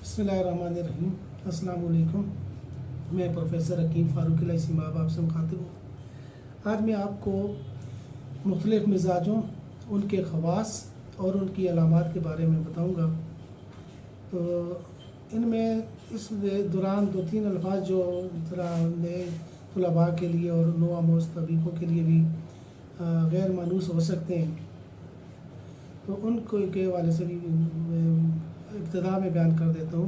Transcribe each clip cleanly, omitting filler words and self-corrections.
बिस्मिल्लाहिर्रहमानिर्रहीम। अस्सलाम वालेकुम। मैं प्रोफेसर हकीम फ़ारूक इलाही माब आपसे मुखातिब हूँ। आज मैं आपको मुख्तलिफ़ मिजाजों, उनके ख़वास और उनकी अलामात के बारे में बताऊँगा। तो इनमें इस दौरान 2-3 अल्फाज जो ज़रा नए तलबा के लिए और नोआमोज़ तबीबों के लिए भी गैर मानूस हो सकते हैं, तो उनको के हवाले से भी इब्तिदा में बयान कर देता हूँ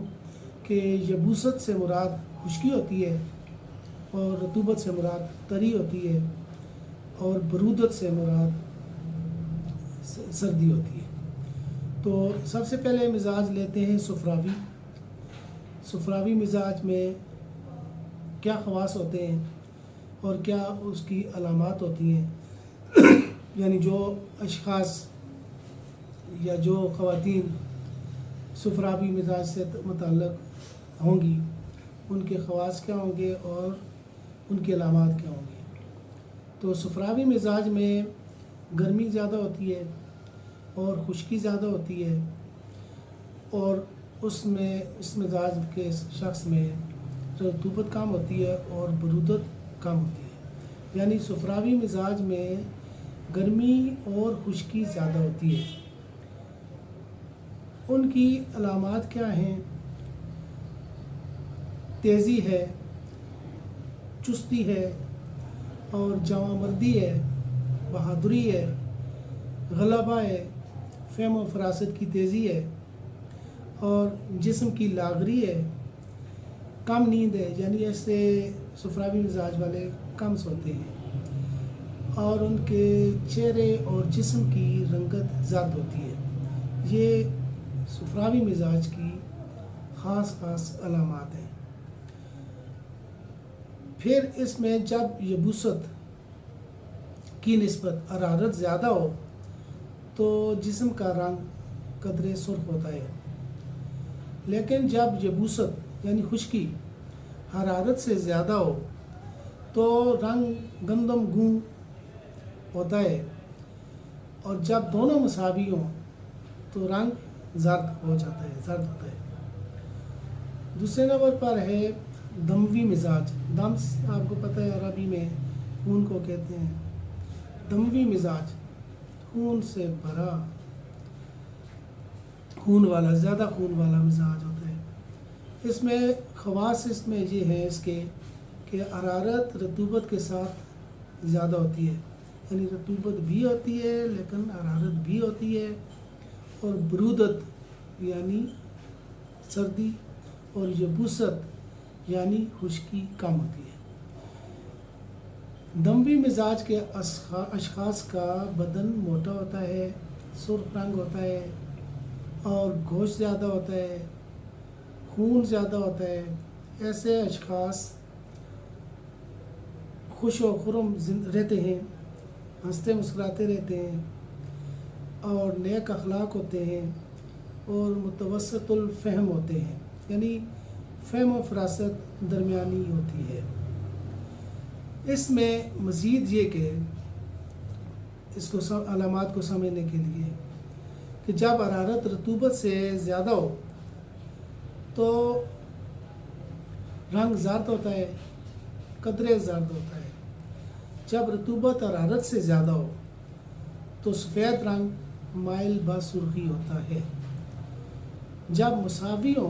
कि यबूसत से मुराद खुश्की होती है और रतूबत से मुराद तरी होती है और बरूदत से मुराद सर्दी होती है। तो सबसे पहले मिजाज लेते हैं सुफरावी। सुफरावी मिजाज में क्या ख़वास होते हैं और क्या उसकी अलामात होती हैं यानी जो अशख़ास या जो ख़वातीन सुफरावी मिजाज से मुतल्लक़ होंगी, उनके ख़वास क्या होंगे और उनकी अलामात क्या होंगी। तो सुफरावी मिजाज में गर्मी ज़्यादा होती है और खुश्की ज़्यादा होती है और उसमें इस मिजाज के शख्स में रतूबत कम होती है और बरूदत कम होती है। यानी सुफरावी मिजाज में गर्मी और खुश्की ज़्यादा होती है। उनकी अलामात क्या हैं? तेज़ी है, चुस्ती है और जवामर्दी है, बहादुरी है, गलबा है, फ़हम व फ़रासत की तेज़ी है और जिस्म की लागरी है, कम नींद है। यानी ऐसे सुफरावी मिजाज वाले कम सोते हैं और उनके चेहरे और जिस्म की रंगत ज़्यादा होती है। ये सुफरावी मिजाज की ख़ास अलामात हैं। फिर इसमें जब यबूसत की निस्बत हरारत ज़्यादा हो तो जिस्म का रंग कदरे सुर्ख होता है, लेकिन जब यबूसत यानी खुश्की हरारत से ज़्यादा हो तो रंग गंदम गूं होता है और जब दोनों मसावी हों तो रंग जर्द हो जाता है, जर्द होता है। दूसरे नंबर पर है दमवी मिजाज। दम आपको पता है अरबी में खून को कहते हैं। दमवी मिजाज खून से भरा, खून वाला, ज़्यादा खून वाला मिजाज होता है। इसमें ख़वास इसमें ये है इसके कि हरारत रतूबत के साथ ज़्यादा होती है, यानी रतूबत भी होती है लेकिन हरारत भी होती है और बरूदत यानी सर्दी और यबूसत यानी खुश्की कम होती है। दमवी मिजाज के अशख़ास का बदन मोटा होता है, सुर्ख रंग होता है और गोश्त ज़्यादा होता है, खून ज़्यादा होता है। ऐसे अशख़ास खुश व खुर्म रहते हैं, हंसते मुस्कुराते रहते हैं और नेक अखलाक होते हैं और मुतवस्सितुल फ़हम होते हैं, यानी फ़हम व फ़रासत दरमियानी होती है। इसमें मज़ीद ये कि इसको अलामात को समझने के लिए कि जब हरारत रतूबत से ज़्यादा हो तो रंग ज़र्द होता है, कदरे ज़र्द होता है। जब रतूबत हरारत से ज़्यादा हो तो सफ़ेद रंग माइल ब सुर्खी होता है। जब मुसावी हो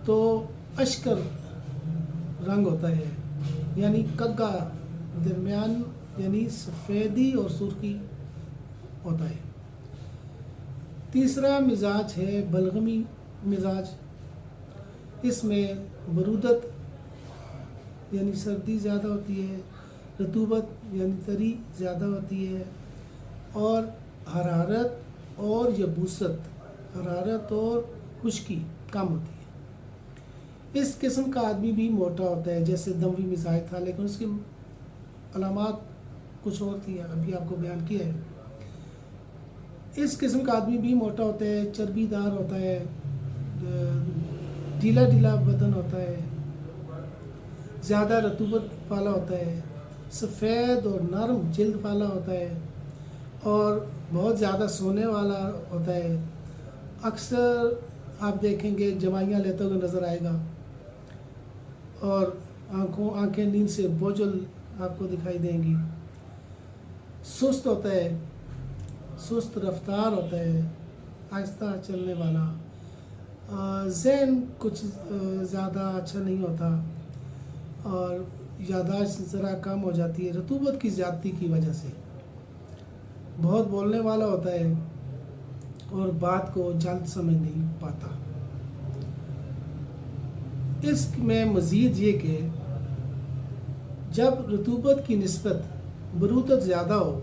तो अशकर रंग होता है, यानी कग्गा दरमियान, यानी सफ़ेदी और सुर्खी होता है। तीसरा मिजाज है बलगमी मिजाज। इसमें बरूदत यानी सर्दी ज़्यादा होती है, रतूबत यानी तरी ज़्यादा होती है और हरारत और यबूसत, हरारत और खुश्की कम होती है। इस किस्म का आदमी भी मोटा होता है जैसे दमवी मिजाज था, लेकिन उसकी अलामात कुछ और थी, अभी आपको बयान किया है। इस किस्म का आदमी भी मोटा होता है, चर्बीदार होता है, ढीला ढीला बदन होता है, ज़्यादा रतूबत वाला होता है, सफ़ेद और नरम जिल्द वाला होता है और बहुत ज़्यादा सोने वाला होता है। अक्सर آپ دیکھیں گے جوائیاں لیتے ہوئے نظر آئے گا، اور آنکھیں نیند سے بوجھل آپ کو دکھائی دیں گی، سست ہوتا ہے، سست رفتار ہوتا ہے، آہستہ چلنے والا، ذہن کچھ زیادہ اچھا نہیں ہوتا، اور یادداشت ذرا کم ہو جاتی ہے رطوبت کی زیادتی کی وجہ سے، بہت بولنے والا ہوتا ہے اور بات کو جلد سمجھ نہیں پاتا۔ اس میں مزید یہ کہ جب رطوبت کی نسبت برودت زیادہ ہو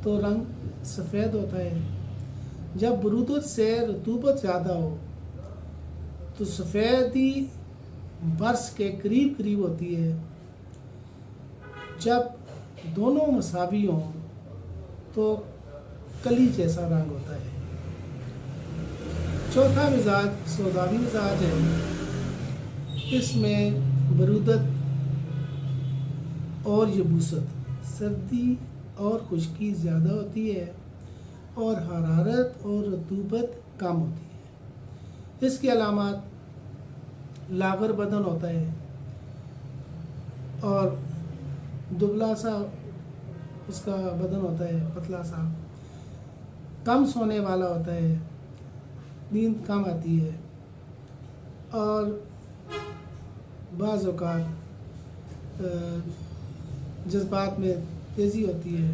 تو رنگ سفید ہوتا ہے، جب برودت سے رطوبت زیادہ ہو تو سفیدی برس کے قریب قریب ہوتی ہے، جب دونوں مساوی ہوں تو کلی جیسا رنگ ہوتا ہے۔ چوتھا مزاج سوداوی مزاج ہے، اس میں برودت اور یبوست، سردی اور خشکی زیادہ ہوتی ہے، اور حرارت اور رطوبت کم ہوتی ہے۔ اس کی علامات لاغر بدن ہوتا ہے، اور دبلا سا اس کا بدن ہوتا ہے، پتلا سا، کم سونے والا ہوتا ہے، نیند کم آتی ہے، اور بعض اوقات جذبات میں تیزی ہوتی ہے۔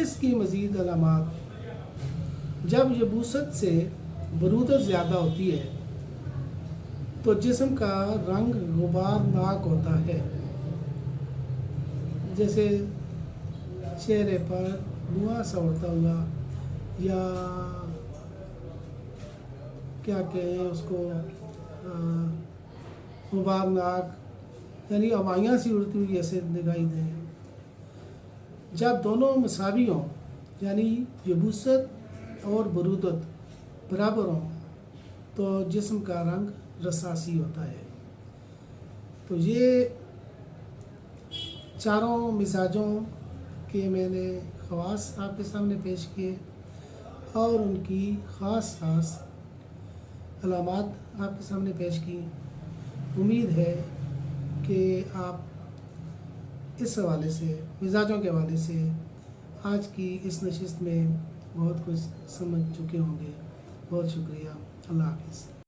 اس کی مزید علامات، جب یبوست سے برودت زیادہ ہوتی ہے تو جسم کا رنگ غبارناک ہوتا ہے، جیسے چہرے پر دھواں سا اڑتا ہوا، یا کیا کہیں اس کو، غبارناک، یعنی ہوائیاں سی اڑتی ہوئی ایسے دکھائی دیں۔ جب دونوں مساوی ہوں، یعنی یبوست اور برودت برابر ہوں، تو جسم کا رنگ رصاصی ہوتا ہے۔ تو یہ چاروں مزاجوں کے میں نے خواص آپ کے سامنے پیش کیے، اور ان کی خاص خاص علامات آپ کے سامنے پیش کی۔ امید ہے کہ آپ اس حوالے سے، مزاجوں کے حوالے سے آج کی اس نشست میں بہت کچھ سمجھ چکے ہوں گے۔ بہت شکریہ، اللہ حافظ۔